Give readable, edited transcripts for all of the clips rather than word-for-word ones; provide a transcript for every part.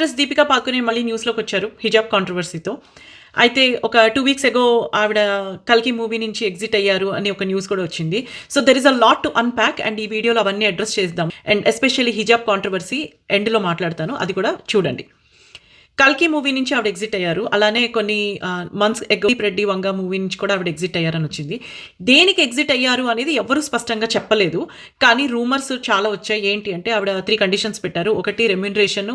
Actress Deepika పాదుకునే మళ్ళీ న్యూస్లోకి వచ్చారు హిజాబ్ కాంట్రవర్సీతో. అయితే ఒక 2 వీక్స్ ఎగో ఆవిడ కల్కి మూవీ నుంచి ఎగ్జిట్ అయ్యారు అని ఒక న్యూస్ కూడా వచ్చింది. So there is a lot to unpack and ఈ వీడియోలో అవన్నీ అడ్రస్ చేద్దాం. అండ్ ఎస్పెషల్లీ హిజాబ్ కాంట్రవర్సీ ఎండ్లో మాట్లాడతాను, అది కూడా చూడండి. కల్కి మూవీ నుంచి ఆవిడ ఎగ్జిట్ అయ్యారు. అలానే కొన్ని మంత్స్ ఎగో రెడ్డి వంగ మూవీ నుంచి కూడా ఆవిడ ఎగ్జిట్ అయ్యారని వచ్చింది. దేనికి ఎగ్జిట్ అయ్యారు అనేది ఎవరు స్పష్టంగా చెప్పలేదు, కానీ రూమర్స్ చాలా వచ్చాయి. ఏంటి అంటే ఆవిడ 3 కండిషన్స్ పెట్టారు. ఒకటి, రెమ్యూనరేషన్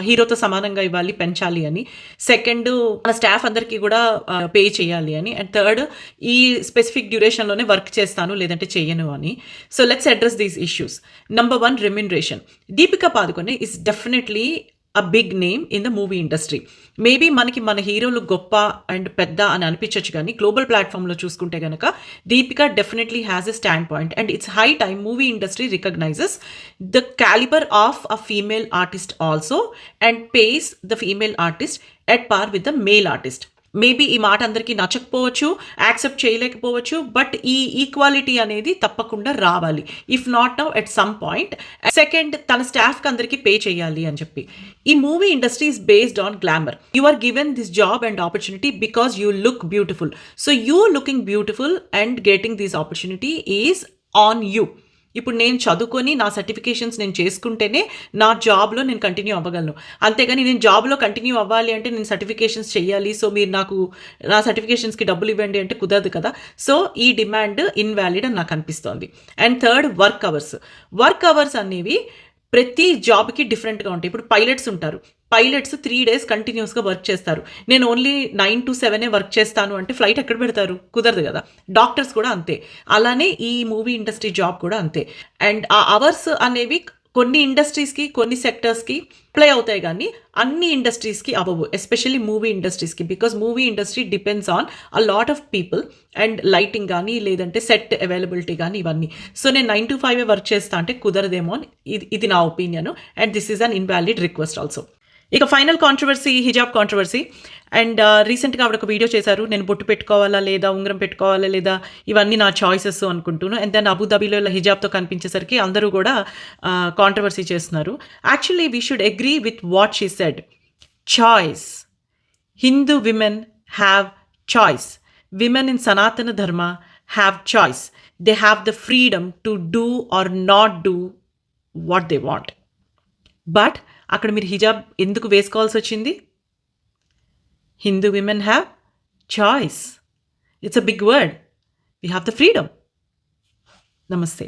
హీరోతో సమానంగా ఇవ్వాలి, పెంచాలి అని. సెకండ్, మన స్టాఫ్ అందరికీ కూడా పే చేయాలి అని. అండ్ థర్డ్, ఈ స్పెసిఫిక్ డ్యూరేషన్లోనే వర్క్ చేస్తాను లేదంటే చెయ్యను అని. So let's address these issues. Number 1, remuneration. Deepika Padukone is definitely a big name in the movie industry. Maybe మనకి మన హీరోలు గొప్ప అండ్ పెద్ద అని అనిపించవచ్చు, కానీ గ్లోబల్ ప్లాట్ఫామ్లో చూసుకుంటే కనుక Deepika definitely has a standpoint and it's high time movie industry recognizes the calibre of a female artist also and pays the female artist at par with the male artist. Maybe ఈ మాట అందరికీ నచ్చకపోవచ్చు, accept చేయలేకపోవచ్చు, but ఈ equality అనేది తప్పకుండా రావాలి. If not now at some point. Second, తన స్టాఫ్కి అందరికీ పే చేయాలి అని చెప్పి. ఈ movie industry is based on glamour. You are given this job and opportunity because you look beautiful. So you looking beautiful and getting this opportunity is on you. ఇప్పుడు నేను చదువుకొని నా సర్టిఫికేషన్స్ నేను చేసుకుంటేనే నా జాబ్లో నేను కంటిన్యూ అవ్వగలను. అంతేగాని నేను జాబ్లో కంటిన్యూ అవ్వాలి అంటే నేను సర్టిఫికేషన్స్ చేయాలి, సో మీరు నాకు నా సర్టిఫికేషన్స్కి డబ్బులు ఇవ్వండి అంటే కుదరదు కదా. సో ఈ డిమాండ్ ఇన్వాలిడ్ అని నాకు అనిపిస్తోంది. And third, work hours. Work hours అనేవి ప్రతి జాబ్కి డిఫరెంట్గా ఉంటాయి. ఇప్పుడు పైలట్స్ ఉంటారు, పైలట్స్ 3 days కంటిన్యూస్గా వర్క్ చేస్తారు. నేను ఓన్లీ 9 to 7 వర్క్ చేస్తాను అంటే ఫ్లైట్ ఎక్కడ పెడతారు? కుదరదు కదా. డాక్టర్స్ కూడా అంతే. అలానే ఈ మూవీ ఇండస్ట్రీ జాబ్ కూడా అంతే. అండ్ ఆ అవర్స్ అనేవి కొన్ని ఇండస్ట్రీస్కి, కొన్ని సెక్టర్స్కి అప్లై అవుతాయి, కానీ అన్ని ఇండస్ట్రీస్కి అవ్వవు, ఎస్పెషల్లీ మూవీ ఇండస్ట్రీస్కి. Because movie industry depends on a lot of people and lighting కానీ లేదంటే సెట్ అవైలబిలిటీ కానీ ఇవన్నీ. సో నేను 9 to 5 వర్క్ చేస్తా అంటే కుదరదేమో అని ఇది నా opinion. And this is an invalid request also. ఇక ఫైనల్ కాంట్రవర్సీ, హిజాబ్ కాంట్రవర్సీ. అండ్ రీసెంట్గా ఆవిడ ఒక వీడియో చేశారు, నేను బొట్టు పెట్టుకోవాలా లేదా, ఉంగరం పెట్టుకోవాలా లేదా, ఇవన్నీ నా చాయిసెస్ అనుకుంటున్నాను. అండ్ దెన్ అబుదాబీలో ఇలా హిజాబ్తో కనిపించేసరికి అందరూ కూడా కాంట్రవర్సీ చేస్తున్నారు. Actually we should agree with what she said. Choice. Hindu women have choice. Women in Sanatana Dharma have choice. They have the freedom to do or not do what they want. But అక్కడ మీరు హిజాబ్ ఎందుకు వేసుకోవాల్సి వచ్చింది? Hindu women have choice. It's a big word. We have the freedom. నమస్తే.